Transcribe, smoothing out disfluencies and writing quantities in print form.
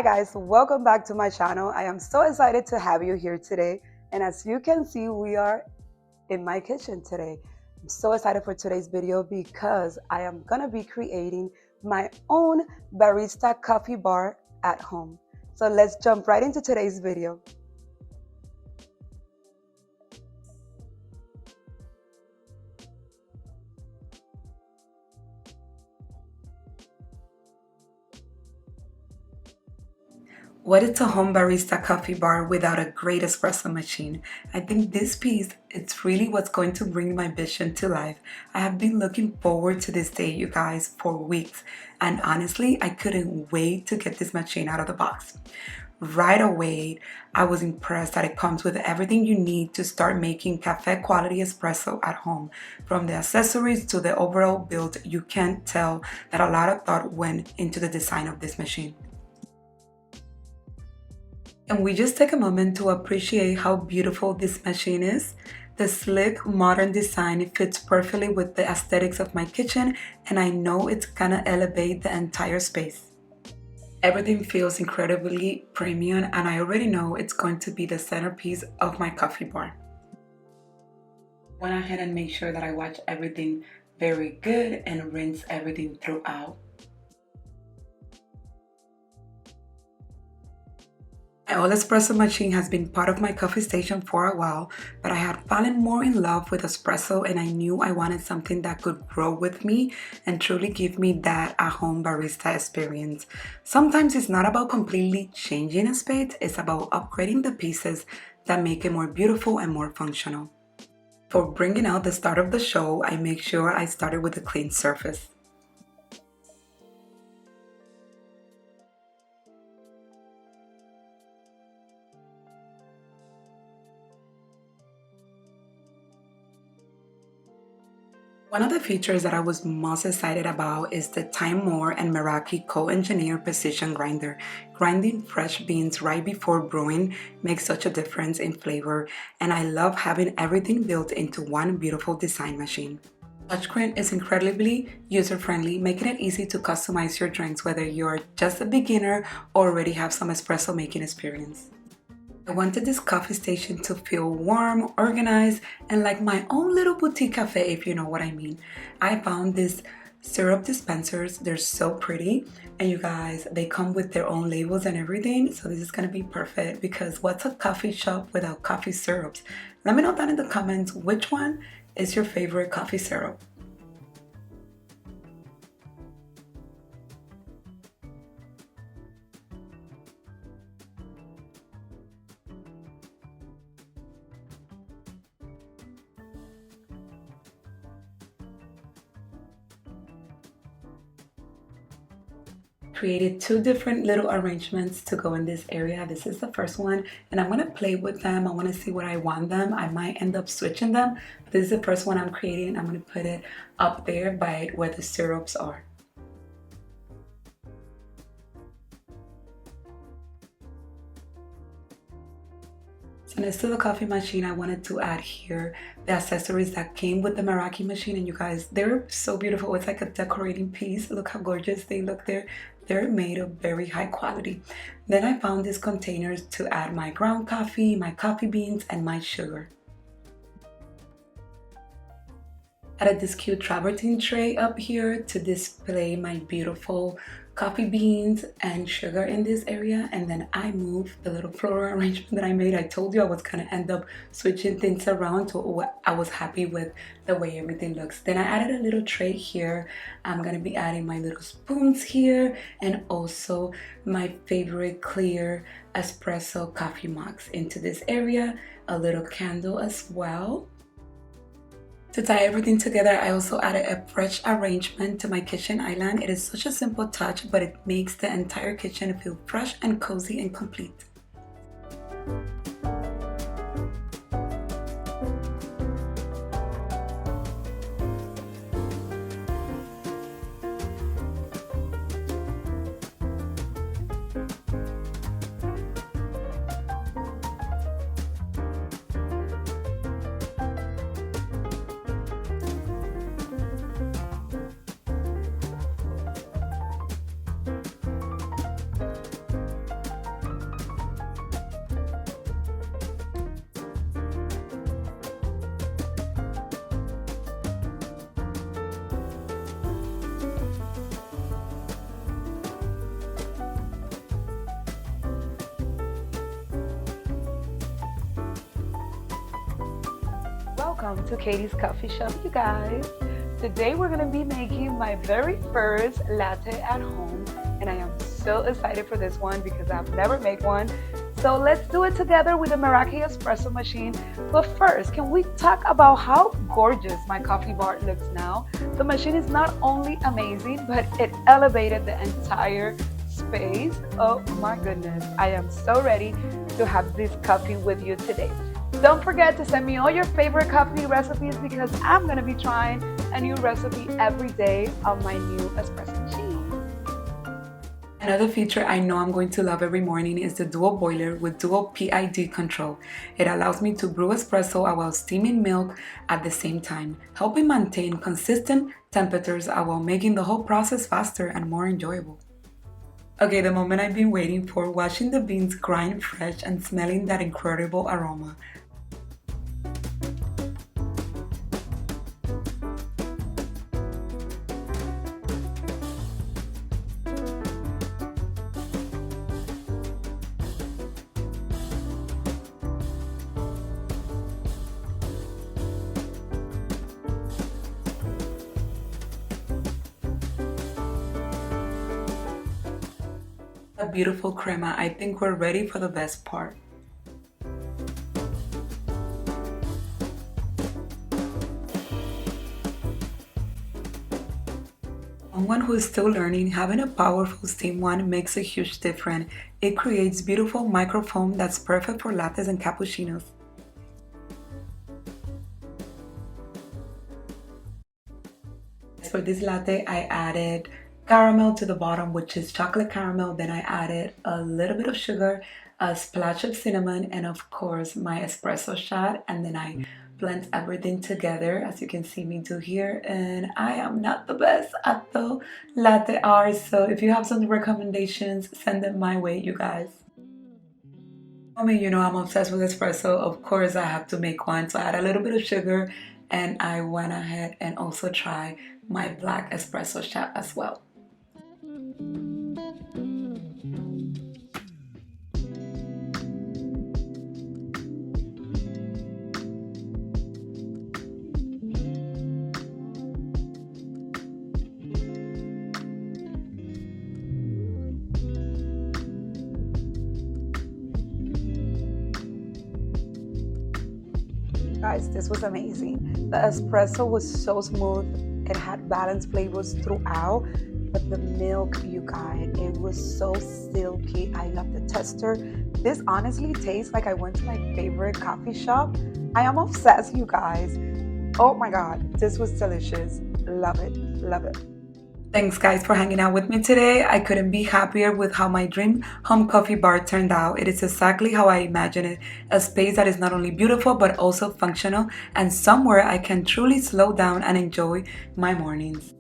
Hi guys, welcome back to my channel. I am so excited to have you here today. And as you can see, we are in my kitchen today. I'm so excited for today's video because I am gonna be creating my own barista coffee bar at home. So let's jump right into today's video. What is a home barista coffee bar without a great espresso machine? I think this piece it's really what's going to bring my vision to life. I have been looking forward to this day, you guys, for weeks, and honestly, I couldn't wait to get this machine out of the box. Right away, I was impressed that it comes with everything you need to start making cafe quality espresso at home. From the accessories to the overall build, you can tell that a lot of thought went into the design of this machine. And we just take a moment to appreciate how beautiful this machine is. The sleek, modern design fits perfectly with the aesthetics of my kitchen, and I know it's gonna elevate the entire space. Everything feels incredibly premium, and I already know it's going to be the centerpiece of my coffee bar. Went ahead and make sure that I wash everything very good and rinse everything throughout. My old espresso machine has been part of my coffee station for a while, but I had fallen more in love with espresso and I knew I wanted something that could grow with me and truly give me that at-home barista experience. Sometimes it's not about completely changing a space, it's about upgrading the pieces that make it more beautiful and more functional. For bringing out the start of the show, I make sure I started with a clean surface. One of the features that I was most excited about is the Time Moore and Meraki co-engineered precision grinder. Grinding fresh beans right before brewing makes such a difference in flavor, and I love having everything built into one beautiful design machine. Touchscreen is incredibly user-friendly, making it easy to customize your drinks whether you're just a beginner or already have some espresso making experience. I wanted this coffee station to feel warm, organized, and like my own little boutique cafe, if you know what I mean. I found these syrup dispensers. They're so pretty. And you guys, they come with their own labels and everything. So this is going to be perfect because what's a coffee shop without coffee syrups? Let me know down in the comments which one is your favorite coffee syrup. Created two different little arrangements to go in this area. This is the first one and I'm going to play with them. I want to see what I want them. I might end up switching them, but this is the first one I'm creating. I'm going to put it up there by where the syrups are. So next to the coffee machine, I wanted to add here the accessories that came with the Meraki machine. And you guys, they're so beautiful. It's like a decorating piece. Look how gorgeous they look there. They're made of very high quality. Then I found these containers to add my ground coffee, my coffee beans, and my sugar. Added this cute travertine tray up here to display my beautiful coffee beans and sugar in this area, and then I moved the little floral arrangement that I made. I told you I was gonna end up switching things around, so I was happy with the way everything looks. Then I added a little tray here. I'm gonna be adding my little spoons here and also my favorite clear espresso coffee mugs into this area, a little candle as well. To tie everything together, I also added a fresh arrangement to my kitchen island. It is such a simple touch, but it makes the entire kitchen feel fresh and cozy and complete. welcome to Katie's Coffee Shop, you guys. Today we're going to be making my very first latte at home, and I am so excited for this one because I've never made one. So let's do it together with the Meraki Espresso Machine. But first, can we talk about how gorgeous my coffee bar looks now? The machine is not only amazing, but it elevated the entire space. Oh my goodness, I am so ready to have this coffee with you today. Don't forget to send me all your favorite coffee recipes because I'm going to be trying a new recipe every day on my new espresso machine. Another feature I know I'm going to love every morning is the dual boiler with dual PID control. It allows me to brew espresso while steaming milk at the same time, helping maintain consistent temperatures while making the whole process faster and more enjoyable. Okay, the moment I've been waiting for, watching the beans grind fresh and smelling that incredible aroma. A beautiful crema. I think we're ready for the best part. Someone who is still learning, having a powerful steam one makes a huge difference. It creates beautiful microfoam that's perfect for lattes and cappuccinos. For this latte, I added caramel to the bottom, which is chocolate caramel. Then I added a little bit of sugar, a splash of cinnamon, and of course my espresso shot. And then I blend everything together, as you can see me do here. And I am not the best at the latte art, so if you have some recommendations, send them my way, you guys. I mean, you know, I'm obsessed with espresso. Of course, I have to make one. So I add a little bit of sugar, and I went ahead and also try my black espresso shot as well. Guys, this was amazing. The espresso was so smooth. It had balanced flavors throughout, but the milk, you guys, it was so silky. I love the texture. This honestly tastes like I went to my favorite coffee shop. I am obsessed, you guys. Oh my God, this was delicious. Love it, love it. Thanks guys for hanging out with me today. I couldn't be happier with how my dream home coffee bar turned out. It is exactly how I imagined it. A space that is not only beautiful but also functional and somewhere I can truly slow down and enjoy my mornings.